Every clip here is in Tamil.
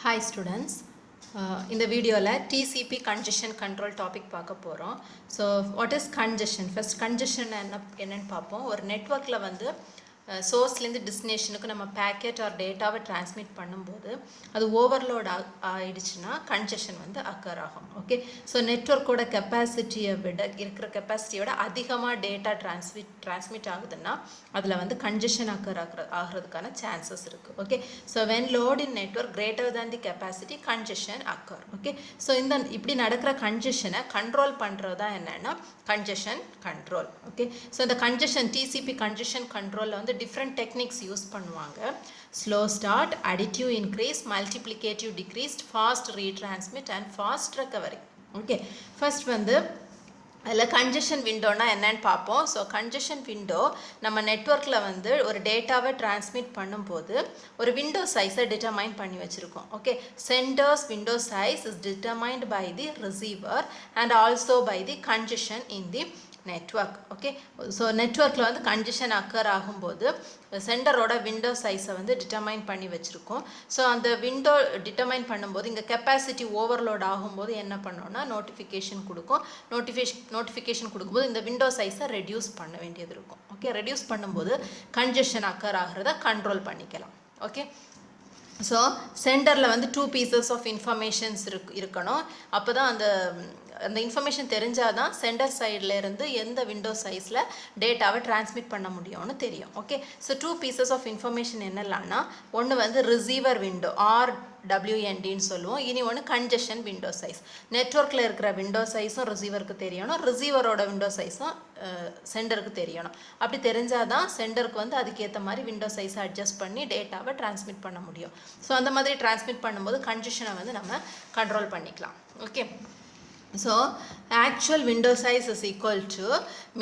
Hi students, இந்த வீடியோவில் TCP congestion control topic பார்க்க போகிறோம். So what is congestion? First congestion என்னன்னு பார்ப்போம். ஒரு நெட்வொர்க்கில் வந்து சோர்ஸ்லேருந்து டெஸ்டினேஷனுக்கு நம்ம பேக்கெட் ஆர் டேட்டாவை டிரான்ஸ்மிட் பண்ணும்போது அது ஓவர்லோட் ஆயிடுச்சுன்னா கன்ஜெஷன் வந்து அக்கர் ஆகும். ஓகே, ஸோ நெட்வொர்க்கோட கெப்பாசிட்டியை விட இருக்கிற கெப்பாசிட்டியோட அதிகமாக டேட்டா டிரான்ஸ்மிட் ஆகுதுன்னா அதில் வந்து கன்ஜெஷன் அக்கர் ஆகிறதுக்கான சான்சஸ் இருக்குது. Okay, so when load in network greater than the capacity congestion occur. Okay, so இப்படி நடக்கிற கன்ஜெஷனை கண்ட்ரோல் பண்ணுறதா என்னென்னா கன்ஜெஷன் கண்ட்ரோல். ஓகே, ஸோ இந்த கன்ஜெஷன் டிசிபி கன்ஜெஷன் கண்ட்ரோலில் வந்து டிஃப்ரெண்ட் டெக்னிக்ஸ் யூஸ் பண்ணுவாங்க. Slow start, additive increase, multiplicative decreased, fast retransmit and fast recovery. Okay, first வந்து அதில் கன்ஜெஷன் விண்டோனா என்னன்னு பார்ப்போம். ஸோ கன்ஜெஷன் விண்டோ நம்ம நெட்வொர்க்கில் வந்து ஒரு டேட்டாவை டிரான்ஸ்மிட் பண்ணும்போது ஒரு விண்டோ சைஸை டிட்டர்மைன் பண்ணி வச்சுருக்கோம். Okay, senders window size is determined by the receiver and also by the congestion in the network. Okay, so நெட்வொர்க்கில் வந்து கன்ஜெஷன் அக்கர் ஆகும்போது சென்டரோட விண்டோ சைஸை வந்து டிட்டர்மைன் பண்ணி வச்சுருக்கோம். ஸோ அந்த விண்டோ டிட்டர்மைன் பண்ணும்போது இங்கே கெப்பாசிட்டி ஓவர்லோட் ஆகும்போது என்ன பண்ணோன்னா நோட்டிஃபிகேஷன் கொடுக்கும். நோட்டிஃபிகேஷன் கொடுக்கும்போது இந்த விண்டோ சைஸை ரெடியூஸ் பண்ண வேண்டியது இருக்கும். ஓகே, ரெடியூஸ் பண்ணும்போது கன்ஜெஷன் அக்கர் ஆகிறத கண்ட்ரோல் பண்ணிக்கலாம். ஓகே, ஸோ சென்டரில் வந்து 2 pieces ஆஃப் இன்ஃபர்மேஷன்ஸ் இருக்கணும். அப்போ தான் அந்த இன்ஃபர்மேஷன் தெரிஞ்சால் தான் சென்டர் சைடில் இருந்து எந்த விண்டோ சைஸில் டேட்டாவை டிரான்ஸ்மிட் பண்ண முடியும்னு தெரியும். Okay, so 2 pieces of information என்னெல்லாம்னா ஒன்று வந்து ரிசீவர் விண்டோ RWNDன்னு சொல்லுவோம். இனி ஒன்று கன்ஜெஷன் விண்டோ சைஸ். நெட்வொர்க்கில் இருக்கிற விண்டோ சைஸும் ரிசீவருக்கு தெரியணும், ரிசீவரோட விண்டோ சைஸும் சென்டருக்கு தெரியணும். அப்படி தெரிஞ்சால் தான் சென்டருக்கு வந்து அதுக்கேற்ற மாதிரி விண்டோ சைஸை அட்ஜஸ்ட் பண்ணி டேட்டாவை டிரான்ஸ்மிட் பண்ண முடியும். ஸோ அந்த மாதிரி டிரான்ஸ்மிட் பண்ணும்போது கன்ஜெஷனை வந்து நம்ம கண்ட்ரோல் பண்ணிக்கலாம். Okay, so actual window size is equal to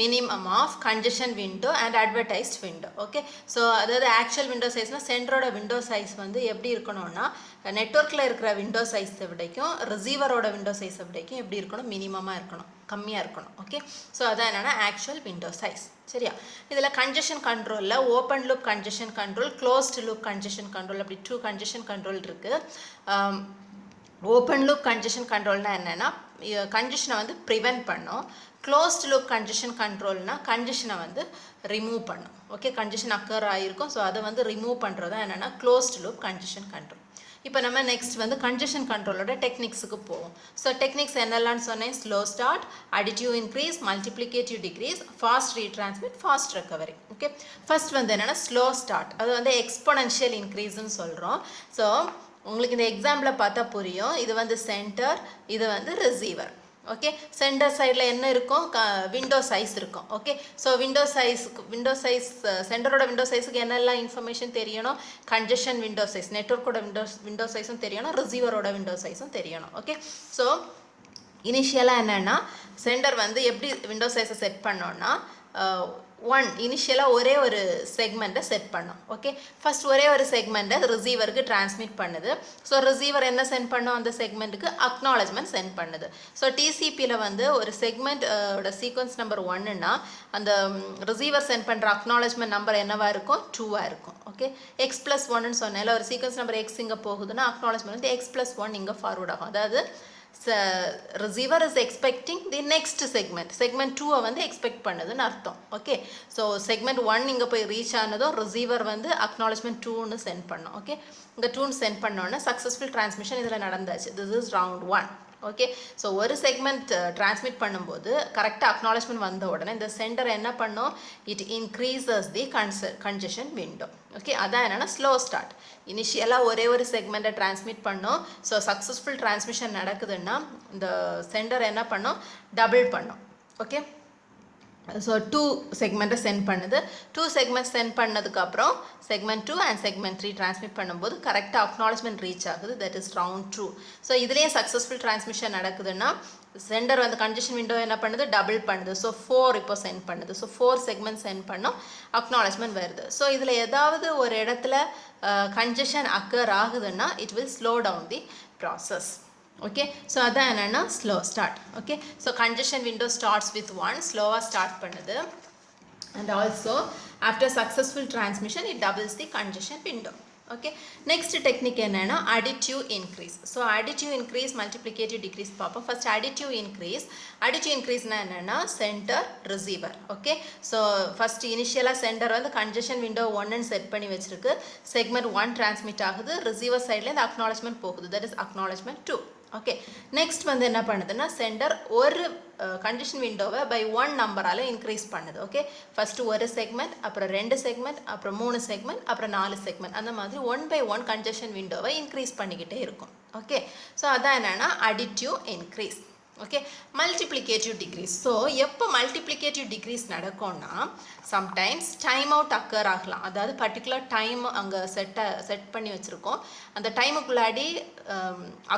minimum of congestion window and advertised window. Okay, so அதாவது actual window sizeனா சென்டரோட விண்டோ சைஸ் வந்து எப்படி இருக்கணும்னா நெட்வொர்க்கில் இருக்கிற விண்டோ சைஸை விடைக்கும் ரிசீவரோட விண்டோ சைஸை விடைக்கும் எப்படி இருக்கணும், மினிமமாக இருக்கணும், கம்மியாக இருக்கணும். ஓகே, ஸோ அதான் என்னென்னா ஆக்சுவல் விண்டோ சைஸ். சரியா, இதில் கன்ஜெஷன் கண்ட்ரோலில் open loop congestion control, closed loop congestion control, அப்படி 2 கன்ஜெஷன் கண்ட்ரோல் இருக்குது. ஓப்பன் லூப் கன்ஜெஷன் கண்ட்ரோல்னால் என்னென்னா கன்ஜெஷனை வந்து ப்ரிவென்ட் பண்ணும். க்ளோஸ்ட் லூப் கன்ஜெஷன் கண்ட்ரோல்னால் கன்ஜெஷனை வந்து ரிமூவ் பண்ணும். ஓகே, கன்ஜெஷன் அக்கர் ஆகிருக்கும், ஸோ அதை வந்து ரிமூவ் பண்ணுறது தான் என்னென்னா க்ளோஸ்ட் லூப் கன்ஜெஷன் கண்ட்ரோல். இப்போ நம்ம நெக்ஸ்ட் வந்து கன்ஜெஷன் கண்ட்ரோலோட டெக்னிக்ஸுக்கு போவோம். ஸோ டெக்னிக்ஸ் என்னெல்லாம்னு சொன்னேன். Slow start, additive increase, multiplicative decrease, fast retransmit, fast recovery. Okay, first வந்து என்னென்னா ஸ்லோ ஸ்டார்ட், அது வந்து எக்ஸ்பொனென்ஷியல் இன்க்ரீஸ்ன்னு சொல்கிறோம். ஸோ உங்களுக்கு இந்த எக்ஸாம்பிளை பார்த்தா புரியும். இது வந்து சென்டர், இது வந்து ரிசீவர். ஓகே, சென்டர் சைடில் என்ன இருக்கும், விண்டோ சைஸ் இருக்கும். ஓகே, ஸோ விண்டோ சைஸ் சென்டரோட விண்டோ சைஸுக்கு என்னெல்லாம் இன்ஃபர்மேஷன் தெரியணும், கன்ஜெஷன் விண்டோ சைஸ், நெட்வொர்க்கோட விண்டோ சைஸும் தெரியணும், ரிசீவரோட விண்டோ சைஸும் தெரியணும். ஓகே, ஸோ இனிஷியலாக என்னென்னா சென்டர் வந்து எப்படி விண்டோ சைஸை செட் பண்ணோன்னா இனிஷியலாக ஒரே ஒரு செக்மெண்ட்டை செட் பண்ணோம். ஓகே, ஃபஸ்ட் ஒரே ஒரு செக்மெண்ட்டை ரிசீவருக்கு டிரான்ஸ்மிட் பண்ணுது. ஸோ ரிசீவர் என்ன சென்ட் பண்ணோம், அந்த செக்மெண்ட்டுக்கு அக்னாலஜ்மெண்ட் சென்ட் பண்ணுது. ஸோ டிசிபியில் வந்து ஒரு செக்மெண்ட்டோட சீக்வன்ஸ் நம்பர் 1ன்னா அந்த ரிசீவர் சென்ட் பண்ணுற அக்னாலஜ்மெண்ட் நம்பர் என்னவாக இருக்கும், 2ஆக இருக்கும். ஓகே, X+1ன்னு சொன்னேன், ஒரு சீக்வன்ஸ் நம்பர் X இங்கே போகுதுன்னா அக்னாலஜ்மெண்ட் வந்து X+1 இங்கே ஃபார்வர்ட் ஆகும். அதாவது receiver is expecting the next segment 2 வந்து எக்ஸ்பெக்ட் பண்ணுதுன்னு அர்த்தம். ஓகே, ஸோ செக்மெண்ட் 1 இங்கே போய் ரீச் ஆனதும் ரிசீவர் வந்து அக்னாலஜ்மெண்ட் 2ன்னு சென்ட் பண்ணோம். ஓகே, இங்கே 2ன்னு சென்ட் பண்ணோன்னே சக்ஸஸ்ஃபுல் டிரான்ஸ்மிஷன் இதில் நடந்தாச்சு. This is round 1. Okay, so ஒரு செக்மெண்ட் டிரான்ஸ்மிட் பண்ணும்போது கரெக்டாக அக்னாலஜ்மெண்ட் வந்த உடனே இந்த சென்டர் என்ன பண்ணோம், it increases the congestion window. Okay, அதான் என்னென்னா ஸ்லோ ஸ்டார்ட். இனிஷியலாக ஒரே ஒரு செக்மெண்ட்டை டிரான்ஸ்மிட் பண்ணோம். ஸோ சக்ஸஸ்ஃபுல் டிரான்ஸ்மிஷன் நடக்குதுன்னா இந்த சென்டர் என்ன பண்ணோம், டபுள் பண்ணோம். ஓகே, ஸோ 2 செக்மெண்ட்டை சென்ட் பண்ணுது. 2 செக்மெண்ட் சென்ட் பண்ணதுக்கப்புறம் செக்மெண்ட் 2 அண்ட் செக்மெண்ட் 3 டிரான்ஸ்மிட் பண்ணும்போது கரெக்டாக அக்னாலஜ்மெண்ட் ரீச் ஆகுது. That is round 2. ஸோ இதுலேயே சக்ஸஸ்ஃபுல் டிரான்ஸ்மிஷன் நடக்குதுன்னா சென்டர் வந்து கன்ஜெஷன் விண்டோ என்ன பண்ணுது, டபுள் பண்ணுது. ஸோ 4 இப்போ சென்ட் பண்ணுது. ஸோ 4 செக்மெண்ட் சென்ட் பண்ணோம், அக்னாலஜ்மெண்ட் வருது. ஸோ இதில் ஏதாவது ஒரு இடத்துல கன்ஜெஷன் அக்கர் ஆகுதுன்னா it will slow down the process. Okay, so அதான் என்னென்னா slow start. Okay, so congestion window starts with 1, ஸ்லோவாக ஸ்டார்ட் பண்ணுது. And also after successful transmission it doubles the congestion window. Okay, next technique என்னன்னா additive increase. So additive increase, multiplicative decrease பார்ப்போம். First additive increase னா என்னன்னா center receiver. Okay, so first initial center வந்து congestion window 1 ன்னு செட் பண்ணி வச்சிருக்கு. segment 1 transmit ஆகுது, receiver sideல இந்த acknowledgement போகுது, that is acknowledgement 2. Okay, next வந்து என்ன பண்ணுதுன்னா சென்டர் ஒரு கண்டிஷன் விண்டோவை பை 1 நம்பரால் இன்க்ரீஸ் பண்ணுது. ஓகே, ஃபஸ்ட்டு ஒரு செக்மெண்ட், அப்புறம் 2 செக்மெண்ட், அப்புறம் 3 செக்மெண்ட், அப்புறம் 4 செக்மெண்ட், அந்த மாதிரி 1 by 1 கண்டிஷன் விண்டோவை இன்க்ரீஸ் பண்ணிக்கிட்டே இருக்கும். ஓகே, ஸோ அதான் என்னென்னா additive increase. Okay, multiplicative decrease. So எப்போ மல்டிப்ளிகேட்டிவ் டிக்ரீஸ் நடக்கும்னா சம்டைம்ஸ் டைம் அவுட் அக்கர் ஆகலாம். அதாவது பர்டிகுலர் டைம் அங்கே செட் பண்ணி வச்சுருக்கோம், அந்த டைமுக்குள்ளாடி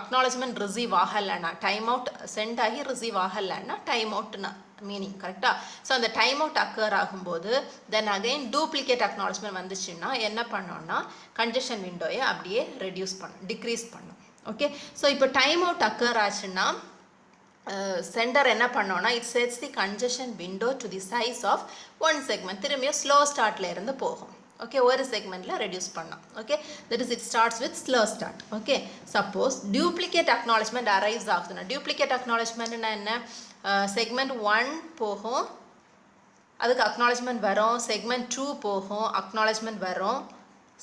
அக்னாலஜ்மெண்ட் ரிசீவ் ஆகலைன்னா, டைம் அவுட் சென்ட் ஆகி ரிசீவ் ஆகலைன்னா டைம் அவுட்னா மீனிங் கரெக்டாக. ஸோ அந்த டைம் அவுட் அக்கர் ஆகும்போது தென் அகைன் டூப்ளிகேட் அக்னாலஜ்மெண்ட் வந்துச்சுன்னா என்ன பண்ணோம்னா கன்ஜெஷன் விண்டோயை அப்படியே ரெடியூஸ் பண்ணும், டிக்ரீஸ் பண்ணும். ஓகே, ஸோ இப்போ டைம் அவுட் அக்கர் ஆச்சுன்னா சென்டர் என்ன பண்ணோன்னா it sets the congestion window to the size of 1 segment. திரும்பியும் ஸ்லோ ஸ்டார்ட்ல இருந்து போகும். ஓகே, ஒரு செக்மெண்ட்டில் ரெடியூஸ் பண்ணோம். Okay, that is it starts with slow start. Okay, suppose duplicate acknowledgement arise ஆகுதுன்னா, டியூப்ளிகேட் அக்னாலஜ்மெண்ட்னா என்ன, செக்மெண்ட் 1 போகும், அதுக்கு அக்னாலஜ்மெண்ட் வரும், செக்மெண்ட் 2 போகும், அக்னாலஜ்மெண்ட் வரும்,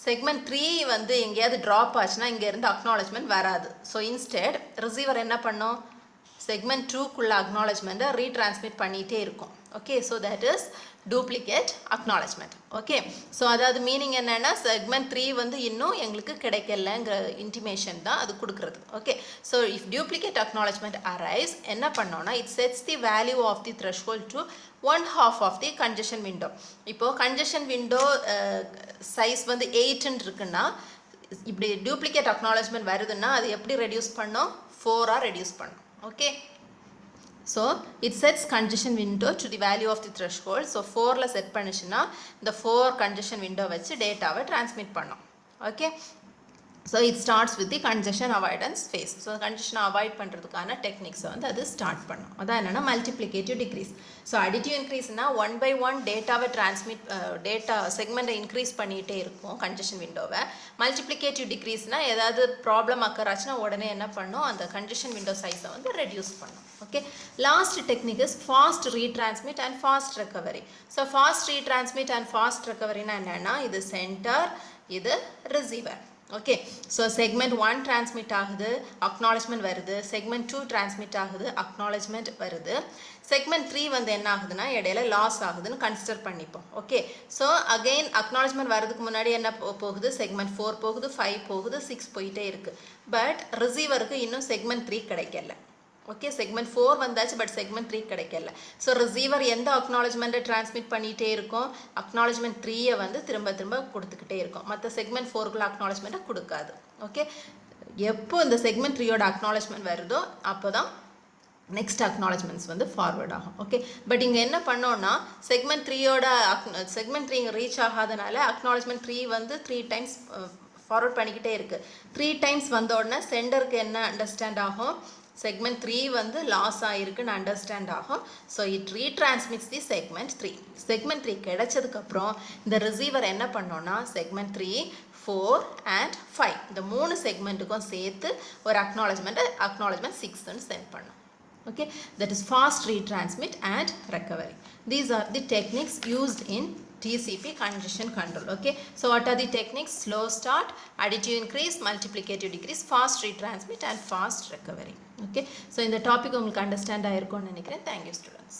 செக்மெண்ட் 3 வந்து எங்கேயாவது ட்ராப் ஆச்சுன்னா இங்கேருந்து அக்னாலஜ்மெண்ட் வராது. ஸோ இன்ஸ்டெட் ரிசீவர் என்ன பண்ணும், செக்மெண்ட் 2குள்ள அக்னாலஜ்மெண்ட்டை ரீட்ரான்ஸ்மிட் பண்ணிகிட்டே இருக்கும். Okay, so that is duplicate acknowledgement. Okay, so அதாவது மீனிங் என்னென்னா செக்மெண்ட் 3 வந்து இன்னும் எங்களுக்கு கிடைக்கலங்கிற இன்டிமேஷன் தான் அது கொடுக்குறது. Okay, so if duplicate acknowledgement arise என்ன பண்ணோன்னா it sets the value of the threshold to 1/2 of the congestion window. இப்போது கன்ஜெஷன் விண்டோ சைஸ் வந்து 8ன்னு இருக்குன்னா இப்படி டூப்ளிகேட் அக்னாலஜ்மெண்ட் வருதுன்னா அது எப்படி ரெடியூஸ் பண்ணோம், 4ஆக ரெடியூஸ் பண்ணோம். Okay, so it sets congestion window to the value of the threshold. So 4ல செட் பண்ணிச்சுன்னா இந்த 4 congestion window வச்சு டேட்டாவை டிரான்ஸ்மிட் பண்ணோம். Okay, so it starts with the congestion avoidance phase. So கன்ஜெஷனை அவாய்ட் பண்ணுறதுக்கான டெக்னிக்ஸை வந்து அது ஸ்டார்ட் பண்ணும். அதான் என்னென்னா மல்டிப்ளிகேட்டிவ் டிக்ரீஸ். ஸோ அடிட்டிவ் இன்க்ரீஸ்னால் 1 by 1 டேட்டாவை டேட்டா செக்மெண்ட்டை இன்க்ரீஸ் பண்ணிகிட்டே இருக்கும் கன்ஜெஷன் விண்டோவை. மல்டிப்ளிகேட்டிவ் டிக்ரீஸ்னால் ஏதாவது ப்ராப்ளம் அக்கர் ஆச்சுன்னா உடனே என்ன பண்ணும், அந்த கன்ஜெஷன் விண்டோ சைஸை வந்து ரெடியூஸ் பண்ணும். Okay, last technique is fast retransmit and fast recovery. So fast retransmit and fast ரெக்கவரினா என்னென்னா இது சென்டர், இது receiver. Okay, so segment 1 transmit ஆகுது, அக்னாலஜ்மெண்ட் வருது, செக்மெண்ட் 2 டிரான்ஸ்மிட் ஆகுது, அக்னாலஜ்மெண்ட் வருது, செக்மெண்ட் 3 வந்து என்ன ஆகுதுன்னா இடையில லாஸ் ஆகுதுன்னு கன்சிடர் பண்ணிப்போம். ஓகே, ஸோ அகெயின் அக்னாலஜ்மெண்ட் வரதுக்கு முன்னாடி என்ன போகுது, செக்மெண்ட் 4 போகுது, 5 போகுது, 6 போயிட்டே இருக்குது. பட் ரிசீவருக்கு இன்னும் செக்மெண்ட் 3 கிடைக்கல. ஓகே, செக்மெண்ட் 4 வந்தாச்சு, பட் செக்மெண்ட் 3 கிடைக்கல. ஸோ ரிசீவர் எந்த அக்னாலஜ்மெண்ட்டை டிரான்ஸ்மிட் பண்ணிகிட்டே இருக்கும், அக்னாலஜ்மெண்ட் 3யை வந்து திரும்ப கொடுத்துக்கிட்டே இருக்கும். மற்ற செக்மெண்ட் 4குள்ள அக்னாலஜ்மெண்ட்டை கொடுக்காது. ஓகே, எப்போ இந்த செக்மெண்ட் 3யோட அக்னாலஜ்மெண்ட் வருதோ அப்போ தான் நெக்ஸ்ட் அக்னாலஜ்மெண்ட்ஸ் வந்து ஃபார்வர்ட் ஆகும். ஓகே, பட் இங்கே என்ன பண்ணோன்னா செக்மெண்ட் 3 ரீச் ஆகாதனால அக்னாலஜ்மெண்ட் 3 வந்து 3 டைம்ஸ் ஃபார்வர்ட் பண்ணிக்கிட்டே இருக்குது. 3 டைம்ஸ் வந்த உடனே சென்டருக்கு என்ன அண்டர்ஸ்டாண்ட் ஆகும், செக்மெண்ட் 3 வந்து லாஸ் ஆகிருக்குன்னு அண்டர்ஸ்டாண்ட் ஆகும். So it retransmits the segment 3. Segment 3 கிடைச்சதுக்கப்புறம் இந்த ரிசீவர் என்ன பண்ணோன்னா செக்மெண்ட் 3, 4 and 5 இந்த 3 செக்மெண்ட்டுக்கும் சேர்த்து ஒரு அக்னாலஜ்மெண்ட் 6ன்னு சென்ட் பண்ணும். Okay, that is fast retransmit and recovery. These are the techniques used in TCP congestion control. Okay, so what are the techniques? Slow start, additive increase, multiplicative decrease, fast retransmit and fast recovery. Okay, so in the topic உங்களுக்கு understand ஆயிருக்கும்னு நினைக்கிறேன். Thank you students.